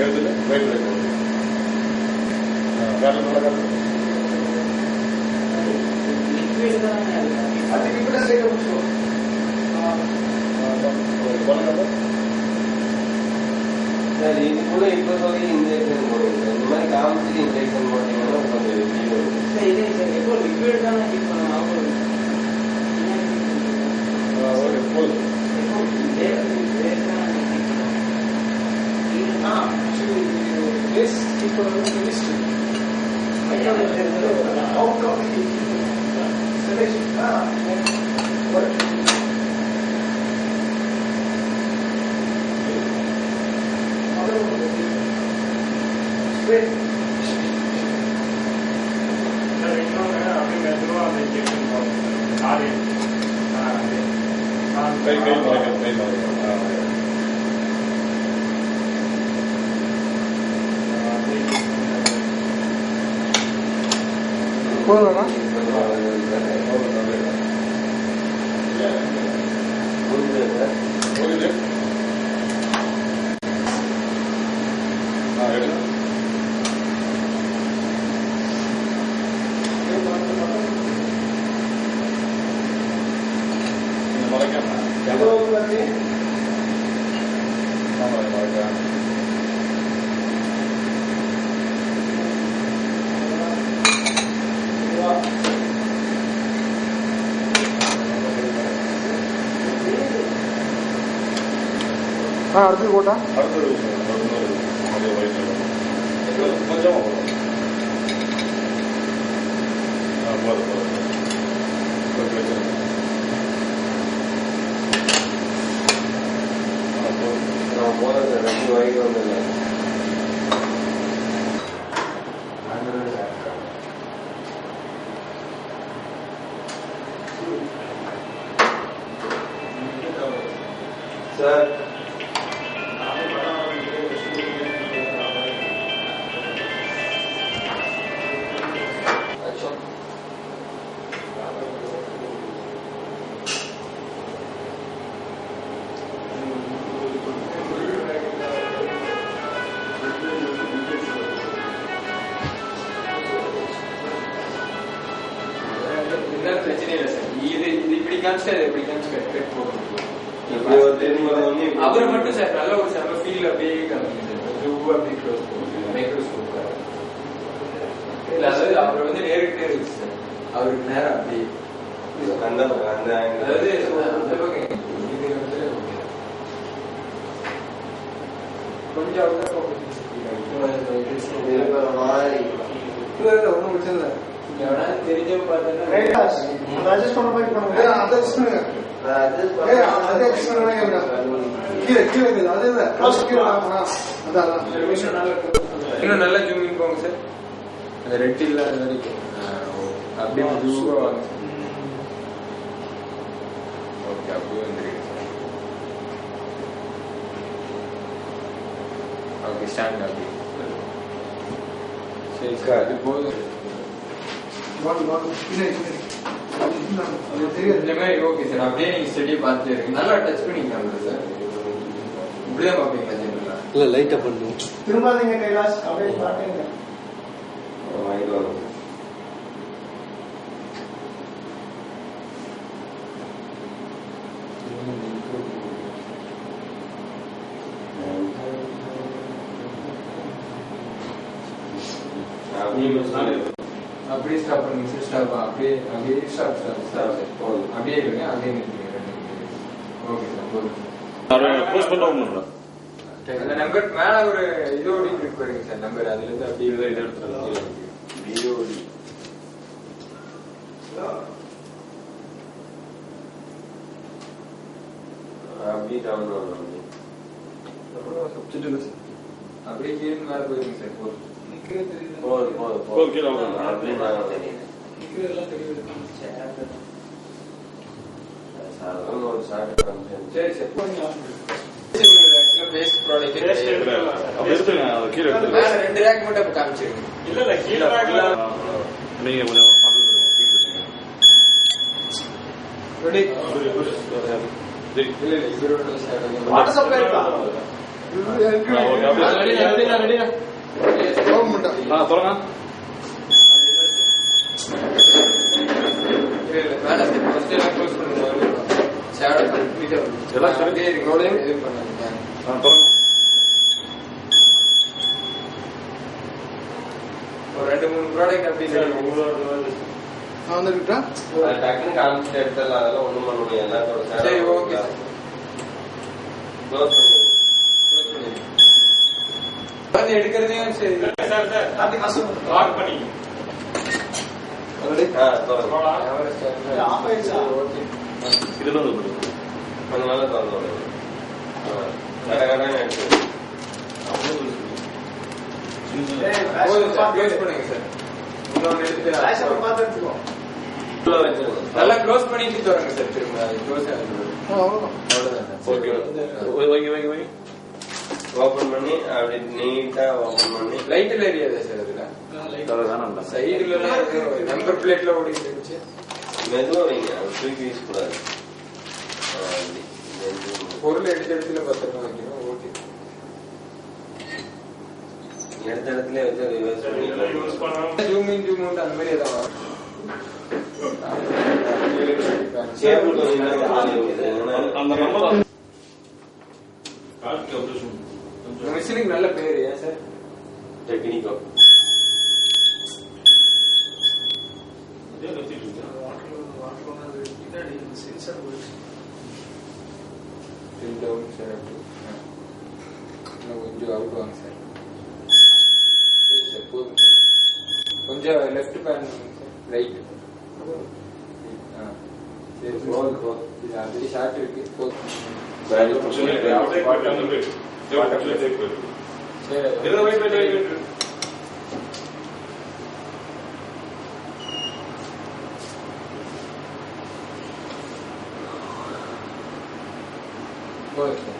எடுத்துட்டு right right அது இப்படி சைடு முடிச்சோ சார் இது கூட இப்போ சொல்லி இன்ஜெக்ஷன் போடுங்க இந்த மாதிரி காமிச்சு இன்ஜெக்ஷன் போட்டீங்கன்னா கொஞ்சம் சார் இதே சார் எப்போ லிக்விட் தான் ஹீட் பண்ணணும் This people are chemistry. Outcome selection. What? Straight. போதுமா அடுத்து போட்டா அடுத்தது கொஞ்சம் போதும் சார் 2 வாய்க்கு வந்துடல சார் பிரச்சனை இல்லை சார் இது இப்படி காமிச்சிட்டு அது எப்படி காமிச்சு அவரை மட்டும் சார் நல்ல ஒரு செம்ம ஃபீல் அப்படியே காமிச்சு அப்படியே க்ளோஸ் பண்ணுங்க மைக்ரோஸ்கோப் இல்லை அதாவது அவர் வந்து நேருக்கு இருக்கு சார் அவருக்கு நேரம் அப்படியே அதாவது அந்த பக்கம் கொஞ்சம் ஒன்றும் பிரச்சனை இல்லை எவனாவது தெரிஞ்சவங்க பார்த்தா அட்ஜஸ்ட் பண்ண மாதிரி பண்ணுங்க அட்ஜஸ்ட் பண்ணுங்க இன்னும் நல்லா ஜூமிங் போங்க சார் அந்த ரெட் இல்லாத வரைக்கும் அப்படியே ஜூவா வாங்க ஓகே அப்படியே வந்துருக்கு ஓகே ஸ்டாண்ட் அப்படி சரி சார் அது போதும் இந்த மாதிரி ஓகே சார் அப்படியே நீங்க ஸ்டடியை பார்த்துட்டே இருக்கு நல்லா டச் பண்ணி காமிங்க சார் இப்படிதான் பார்ப்பீங்களா ஜெனரலா இல்ல லைட்டா பண்ணுவோம் திரும்பாதீங்க கைலாஷ் அப்படியே பாட்டுங்க அப்படியே ஸ்டாப் பண்ணுங்க சார் ஸ்டாப் அப்படியே அப்படியே ஸ்டாப் அப்படியே இருங்க அப்படியே நிறுத்துங்க ஓகே சார் போதும் போஸ்ட் பண்ண அந்த நம்பர் மேல ஒரு இதோடி கிளிக் பண்ணுங்க சார் நம்பர் அதுல இருந்து அப்படியே இதை எடுத்துக்கலாம் பிஓடி அப்படியே டவுன்லோட் பண்ணி அப்படியே கீழே மேல போயிருங்க சார் போதும் கீழே ஒரு ஷார்ட் சரி சார் பேஸ்ட் ப்ராடக்ட் கீழே மேல 2 ரேக் மட்டும் காமிச்சிருங்க இல்ல கீழே நீங்க கொஞ்சம் ரெடி இல்ல இவரோட வாட்டர் சப்ளை இருக்கா தொடங்க மேல ஃபர்ஸ்ட் எல்லாம் க்ளோஸ் பண்ணுங்க. ஷேடோ கம்ப்ளீட்டா எல்லாம் சரி. அப்படியே ரோலையும் இது பண்ணுங்க. தொடங்க. ஒரு 2-3 ப்ராடக்ட் அப்படி வந்துட்டா டக்குன்னு காமிச்சிட்டு எடுத்துடலாம். அதெல்லாம் ஒண்ணும் பண்ண முடியாது. எல்லாத்தோட சரி, ஓகே சார். க்ளோஸ் பண்ணி வந்து எடுக்கிறதையும் சரி அப்படி கஷ்டம் லாக் பண்ணி ஆஃப் ஆயிடுச்சா இதுல வந்து போடுங்க. கொஞ்சம் நல்லா திறந்து விடுங்க. கடகடன்னு எடுத்து போதும் சார், க்ளோஸ் பண்ணுங்க சார். இன்னொன்று எடுத்துட்டு பார்த்து எடுத்துக்கோ. உள்ள வச்சிருங்க. நல்லா க்ளோஸ் பண்ணிட்டு தரங்க சார். திரும்ப க்ளோஸ் ஆகுது. அவ்வளவுதான். அவ்வளவுதான் சார். ஓகே வைங்க ஓபன் பண்ணி அப்படி நீட்டா ஓபன் பண்ணி லைட்ல எரியாதா சார் அதுல? அதை வேணாம்டா. சைடுல நம்பர் பிளேட்ல ஓடிட்டு இருந்துச்சு. மெதுவா வைங்க. அது தூக்கி வீச கூடாது. அப்படி பொருள் எடுத்த இடத்துல பத்திரமா வைக்கணும். ஓகே, எடுத்த இடத்துல வச்சு ரிவர்ஸ் பண்ணி ஜூம் இன் ஜூம் அவுட் அந்த மாதிரி ஏதாவது கேபிள் கொஞ்சம் நேரம் ஆன் இருக்குது. அந்த நம்பர் மிஷினுக்கு நல்ல பேரு ஏன் சார்? டெக்னிக்கோ கொஞ்சம் அவுட் வாங்க சார். சரி சார், போதும் சார். கொஞ்சம் லெஃப்ட் பேன் ரைட். சரி, போதும் போதும். இது ஆல்ரெடி ஷார்ட் இருக்கு. போதும். வேல்யூ சரி, போதும் சார்.